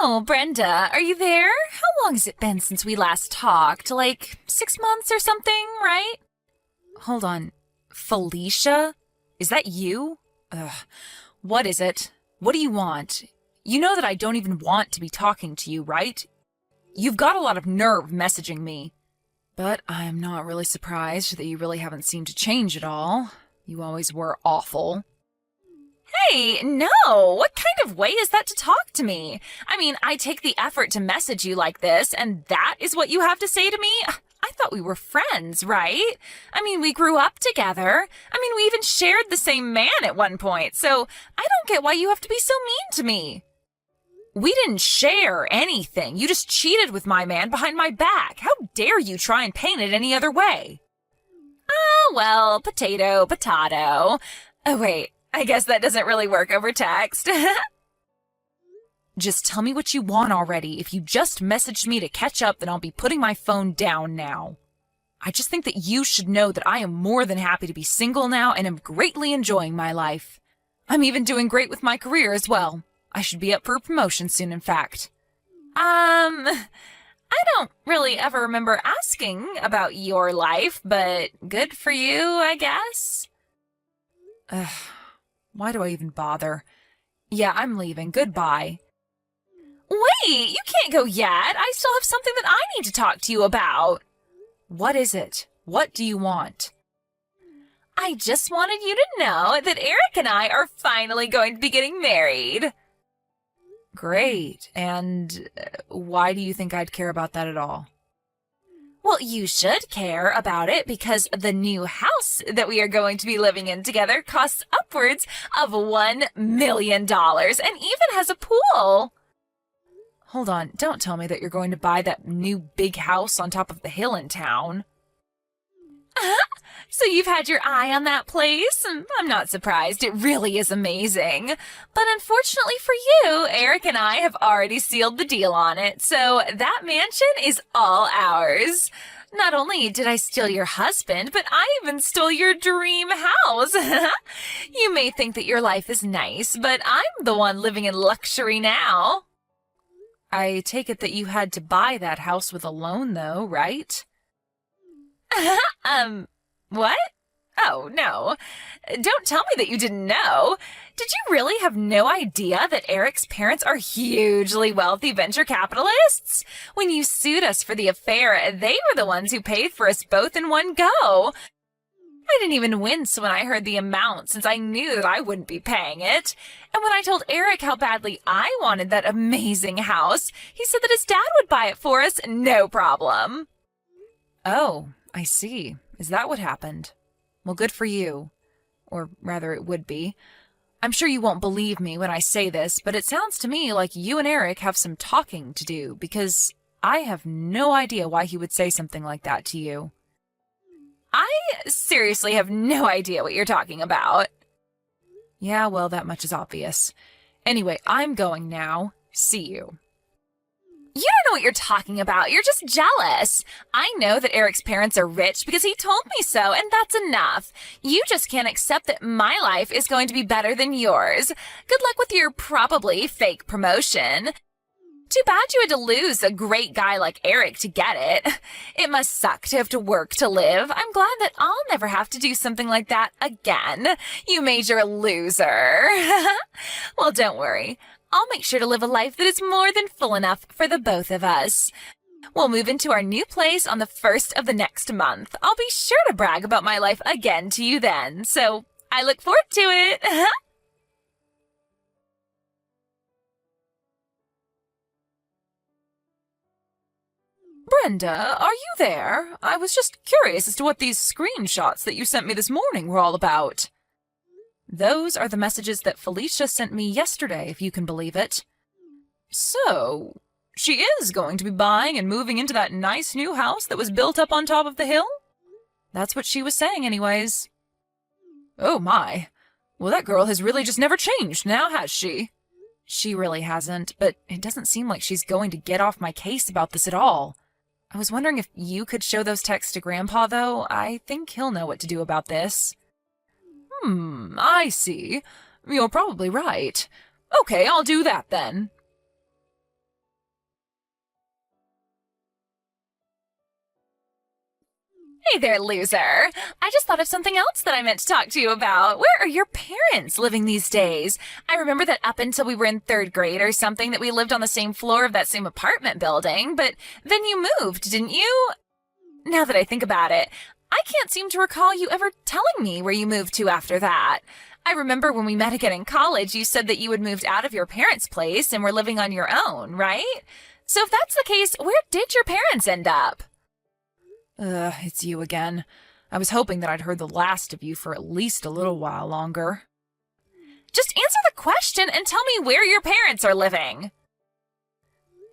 Oh, Brenda, are you there? How long has it been since we last talked? Like 6 months or something, right? Hold on. Felicia? Is that you? Ugh. What is it? What do you want? You know that I don't even want to be talking to you, right? You've got a lot of nerve messaging me. But I'm not really surprised that you really haven't seemed to change at all. You always were awful. Hey, no! What kind of way is that to talk to me? I mean, I take the effort to message you like this, and that is what you have to say to me? I thought we were friends, right? I mean, we grew up together. I mean, we even shared the same man at one point, so I don't get why you have to be so mean to me. We didn't share anything. You just cheated with my man behind my back. How dare you try and paint it any other way? Oh, well, potato, potato. Oh, wait. I guess that doesn't really work over text. Just tell me what you want already. If you just messaged me to catch up, then I'll be putting my phone down now. I just think that you should know that I am more than happy to be single now and am greatly enjoying my life. I'm even doing great with my career as well. I should be up for a promotion soon, in fact. I don't really ever remember asking about your life, but good for you, I guess. Ugh. Why do I even bother? Yeah, I'm leaving. Goodbye. Wait, you can't go yet. I still have something that I need to talk to you about. What is it? What do you want? I just wanted you to know that Eric and I are finally going to be getting married. Great. And why do you think I'd care about that at all? Well, you should care about it because the new house that we are going to be living in together costs upwards of $1 million and even has a pool. Hold on, don't tell me that you're going to buy that new big house on top of the hill in town. So you've had your eye on that place? I'm not surprised. It really is amazing. But unfortunately for you, Eric and I have already sealed the deal on it, so that mansion is all ours. Not only did I steal your husband, but I even stole your dream house. You may think that your life is nice, but I'm the one living in luxury now. I take it that you had to buy that house with a loan, though, right? What? Oh, no. Don't tell me that you didn't know. Did you really have no idea that Eric's parents are hugely wealthy venture capitalists? When you sued us for the affair, they were the ones who paid for us both in one go. I didn't even wince when I heard the amount since I knew that I wouldn't be paying it. And when I told Eric how badly I wanted that amazing house, he said that his dad would buy it for us, no problem. Oh, I see. Is that what happened? Well, good for you. Or rather, it would be. I'm sure you won't believe me when I say this, but it sounds to me like you and Eric have some talking to do, because I have no idea why he would say something like that to you. I seriously have no idea what you're talking about. Yeah, well, that much is obvious. Anyway, I'm going now. See you. You don't know what you're talking about. You're just jealous. I know that Eric's parents are rich because he told me so, and that's enough. You just can't accept that my life is going to be better than yours. Good luck with your probably fake promotion. Too bad you had to lose a great guy like Eric to get it. It must suck to have to work to live. I'm glad that I'll never have to do something like that again. You major loser. Well, don't worry. I'll make sure to live a life that is more than full enough for the both of us. We'll move into our new place on the 1st of the next month. I'll be sure to brag about my life again to you then, so I look forward to it. Brenda, are you there? I was just curious as to what these screenshots that you sent me this morning were all about. Those are the messages that Felicia sent me yesterday, if you can believe it. So, she is going to be buying and moving into that nice new house that was built up on top of the hill? That's what she was saying anyways. Oh my. Well, that girl has really just never changed now, has she? She really hasn't, but it doesn't seem like she's going to get off my case about this at all. I was wondering if you could show those texts to Grandpa, though. I think he'll know what to do about this. I see. You're probably right. Okay, I'll do that then. Hey there, loser. I just thought of something else that I meant to talk to you about. Where are your parents living these days? I remember that up until we were in third grade or something that we lived on the same floor of that same apartment building, but then you moved, didn't you? Now that I think about it, I can't seem to recall you ever telling me where you moved to after that. I remember when we met again in college, you said that you had moved out of your parents' place and were living on your own, right? So if that's the case, where did your parents end up? It's you again. I was hoping that I'd heard the last of you for at least a little while longer. Just answer the question and tell me where your parents are living.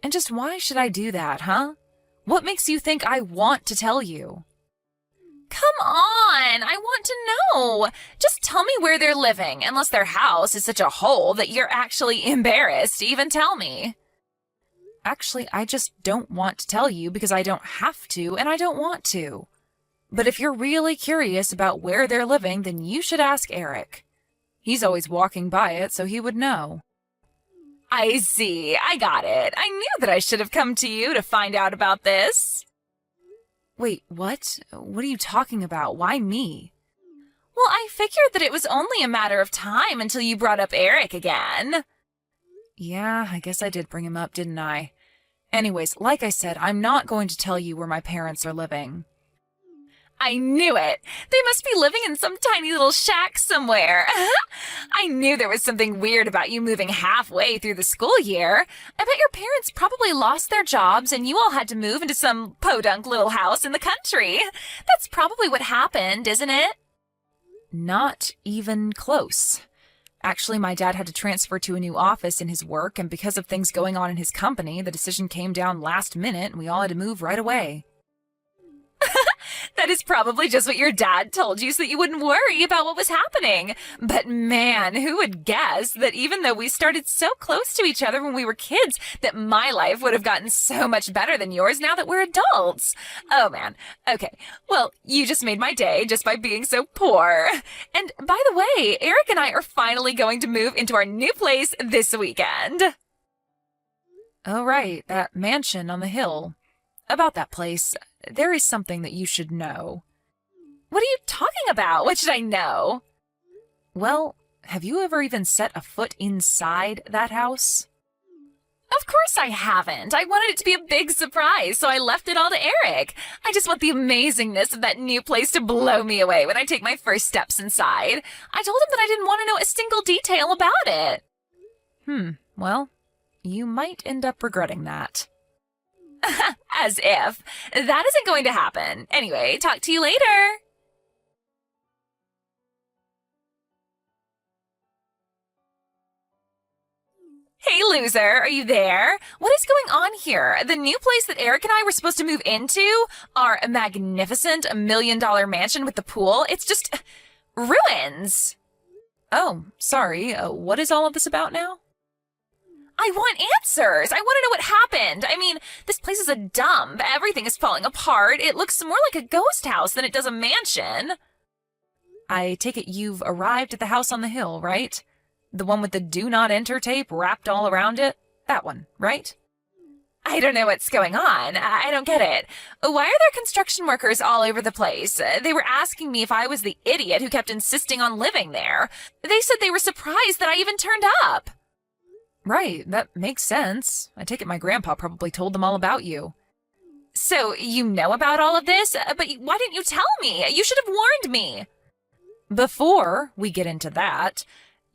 And just why should I do that, huh? What makes you think I want to tell you? Come on, I want to know. Just tell me where they're living, unless their house is such a hole that you're actually embarrassed to even tell me. Actually, I just don't want to tell you because I don't have to and I don't want to. But if you're really curious about where they're living, then you should ask Eric. He's always walking by it, so he would know. I see. I got it. I knew that I should have come to you to find out about this. Wait, what? What are you talking about? Why me? Well, I figured that it was only a matter of time until you brought up Eric again. Yeah, I guess I did bring him up, didn't I? Anyways, like I said, I'm not going to tell you where my parents are living. I knew it. They must be living in some tiny little shack somewhere. I knew there was something weird about you moving halfway through the school year. I bet your parents probably lost their jobs and you all had to move into some podunk little house in the country. That's probably what happened, isn't it? Not even close. Actually, my dad had to transfer to a new office in his work, and because of things going on in his company, the decision came down last minute and we all had to move right away. That is probably just what your dad told you so that you wouldn't worry about what was happening. But man, who would guess that even though we started so close to each other when we were kids, that my life would have gotten so much better than yours now that we're adults? Oh man. Okay. Well, you just made my day just by being so poor. And by the way, Eric and I are finally going to move into our new place this weekend. Oh, right. That mansion on the hill. About that place, there is something that you should know. What are you talking about? What should I know? Well, have you ever even set a foot inside that house? Of course I haven't. I wanted it to be a big surprise, so I left it all to Eric. I just want the amazingness of that new place to blow me away when I take my first steps inside. I told him that I didn't want to know a single detail about it. Well, you might end up regretting that. As if. That isn't going to happen. Anyway, talk to you later. Hey, loser, are you there? What is going on here? The new place that Eric and I were supposed to move into, our magnificent $1 million mansion with the pool, it's just ruins. Oh, sorry. What is all of this about now? I want answers. I want to know what happened. I mean, this place is a dump. Everything is falling apart. It looks more like a ghost house than it does a mansion. I take it you've arrived at the house on the hill, right? The one with the do not enter tape wrapped all around it? That one, right? I don't know what's going on. I don't get it. Why are there construction workers all over the place? They were asking me if I was the idiot who kept insisting on living there. They said they were surprised that I even turned up. Right, that makes sense. I take it my grandpa probably told them all about you. So you know about all of this? But why didn't you tell me? You should have warned me. Before we get into that,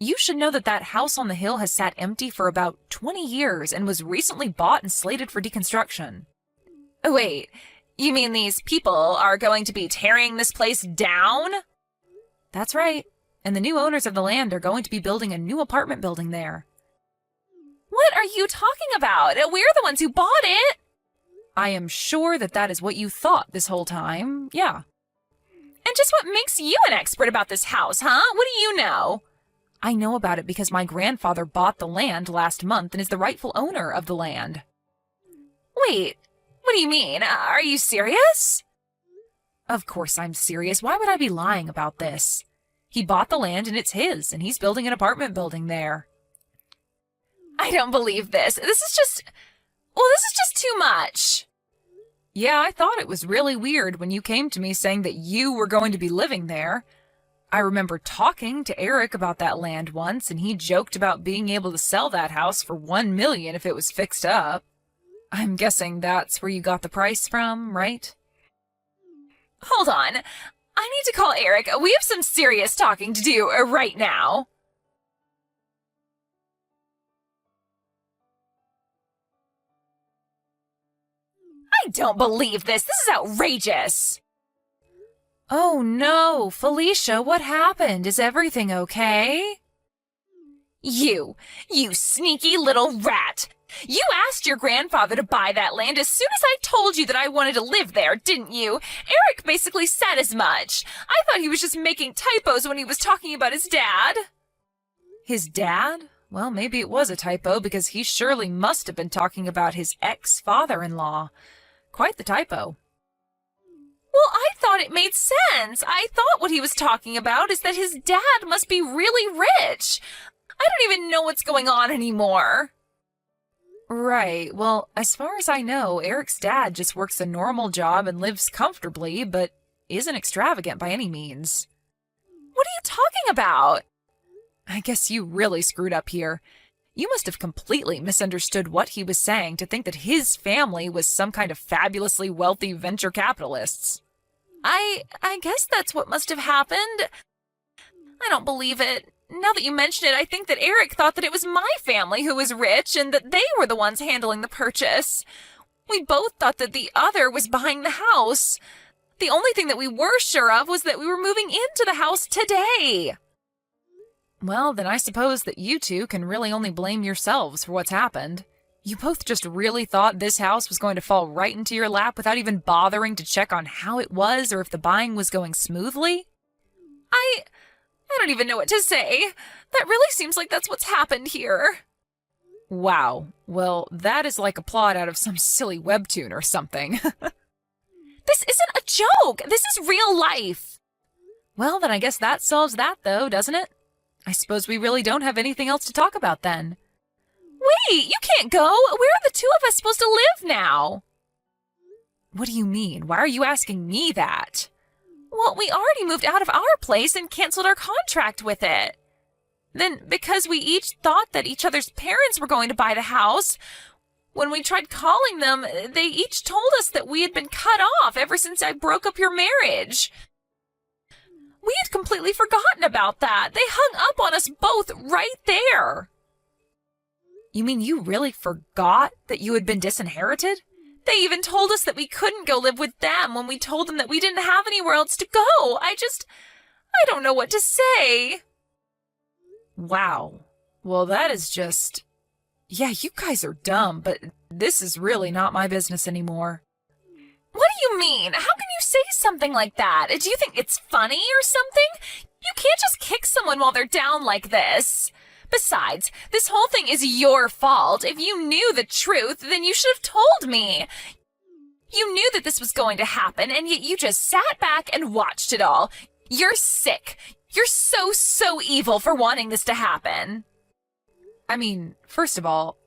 you should know that that house on the hill has sat empty for about 20 years and was recently bought and slated for deconstruction. Wait, you mean these people are going to be tearing this place down? That's right. And the new owners of the land are going to be building a new apartment building there. What are you talking about? We're the ones who bought it. I am sure that that is what you thought this whole time. Yeah. And just what makes you an expert about this house, huh? What do you know? I know about it because my grandfather bought the land last month and is the rightful owner of the land. Wait, what do you mean? Are you serious? Of course I'm serious. Why would I be lying about this? He bought the land and it's his, and he's building an apartment building there. I don't believe this. This is just too much. Yeah, I thought it was really weird when you came to me saying that you were going to be living there. I remember talking to Eric about that land once, and he joked about being able to sell that house for $1 million if it was fixed up. I'm guessing that's where you got the price from, right? Hold on. I need to call Eric. We have some serious talking to do right now. I don't believe this. This is outrageous. Oh no, Felicia, what happened? Is everything okay? You sneaky little rat. You asked your grandfather to buy that land as soon as I told you that I wanted to live there, didn't you? Eric basically said as much. I thought he was just making typos when he was talking about his dad. His dad? Well, maybe it was a typo because he surely must have been talking about his ex-father-in-law. Quite the typo. Well, I thought it made sense. I thought what he was talking about is that his dad must be really rich. I don't even know what's going on anymore. Right. Well, as far as I know, Eric's dad just works a normal job and lives comfortably, but isn't extravagant by any means. What are you talking about? I guess you really screwed up here. You must have completely misunderstood what he was saying to think that his family was some kind of fabulously wealthy venture capitalists. I guess that's what must have happened. I don't believe it. Now that you mention it, I think that Eric thought that it was my family who was rich and that they were the ones handling the purchase. We both thought that the other was buying the house. The only thing that we were sure of was that we were moving into the house today. Well, then I suppose that you two can really only blame yourselves for what's happened. You both just really thought this house was going to fall right into your lap without even bothering to check on how it was or if the buying was going smoothly? I don't even know what to say. That really seems like that's what's happened here. Wow. Well, that is like a plot out of some silly webtoon or something. This isn't a joke. This is real life. Well, then I guess that solves that, though, doesn't it? I suppose we really don't have anything else to talk about then. Wait, you can't go. Where are the two of us supposed to live now? What do you mean? Why are you asking me that? Well, we already moved out of our place and canceled our contract with it. Then, because we each thought that each other's parents were going to buy the house, when we tried calling them, they each told us that we had been cut off ever since I broke up your marriage. We had completely forgotten about that. They hung up on us both right there. You mean you really forgot that you had been disinherited? They even told us that we couldn't go live with them when we told them that we didn't have anywhere else to go. I don't know what to say. Wow. Well, that is just... Yeah, you guys are dumb, but this is really not my business anymore. What do you mean? How can you say something like that? Do you think it's funny or something? You can't just kick someone while they're down like this. Besides, this whole thing is your fault. If you knew the truth, then you should have told me. You knew that this was going to happen, and yet you just sat back and watched it all. You're sick. You're so evil for wanting this to happen. I mean, first of all,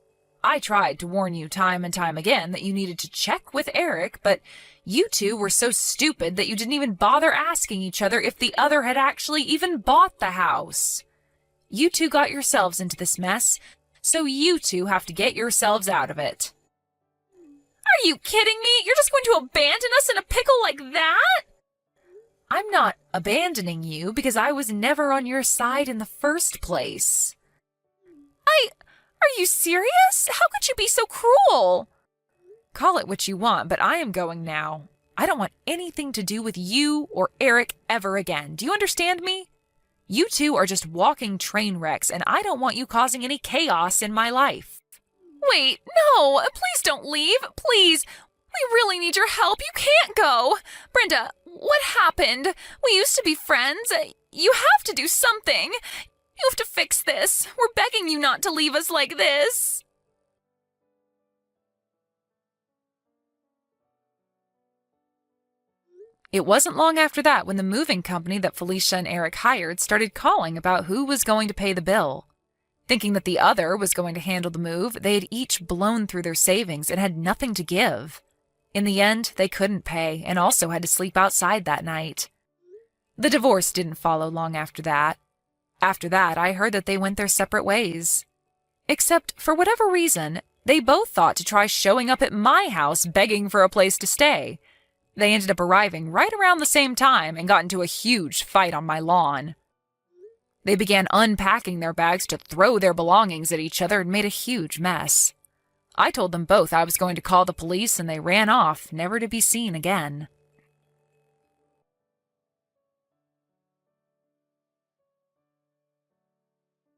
I tried to warn you time and time again that you needed to check with Eric, but you two were so stupid that you didn't even bother asking each other if the other had actually even bought the house. You two got yourselves into this mess, so you two have to get yourselves out of it. Are you kidding me? You're just going to abandon us in a pickle like that? I'm not abandoning you because I was never on your side in the first place. Are you serious? How could you be so cruel? Call it what you want, but I am going now. I don't want anything to do with you or Eric ever again. Do you understand me? You two are just walking train wrecks, and I don't want you causing any chaos in my life. Wait, no, please don't leave, please. We really need your help. You can't go. Brenda, what happened? We used to be friends. You have to do something. You have to fix this. We're begging you not to leave us like this. It wasn't long after that when the moving company that Felicia and Eric hired started calling about who was going to pay the bill. Thinking that the other was going to handle the move, they had each blown through their savings and had nothing to give. In the end, they couldn't pay and also had to sleep outside that night. The divorce didn't follow long after that. After that, I heard that they went their separate ways. Except, for whatever reason, they both thought to try showing up at my house begging for a place to stay. They ended up arriving right around the same time and got into a huge fight on my lawn. They began unpacking their bags to throw their belongings at each other and made a huge mess. I told them both I was going to call the police and they ran off, never to be seen again.